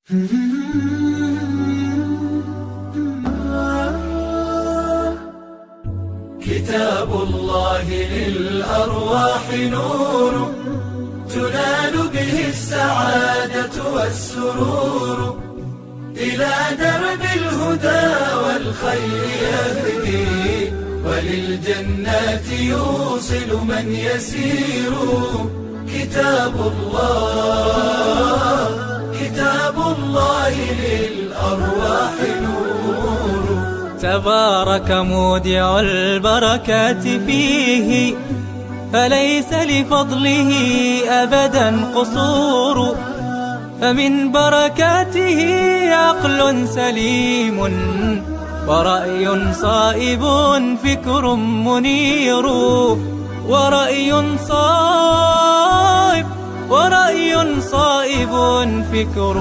كتاب الله للأرواح نور، تنال به السعادة والسرور، إلى درب الهدى والخير يهدي، وللجنات يوصل من يسير. كتاب الله للأرواح نور. تبارك مودع البركات فيه، فليس لفضله أبدا قصور. فمن بركاته عقل سليم، ورأي صائب فكر منير. ورأي صائب فكر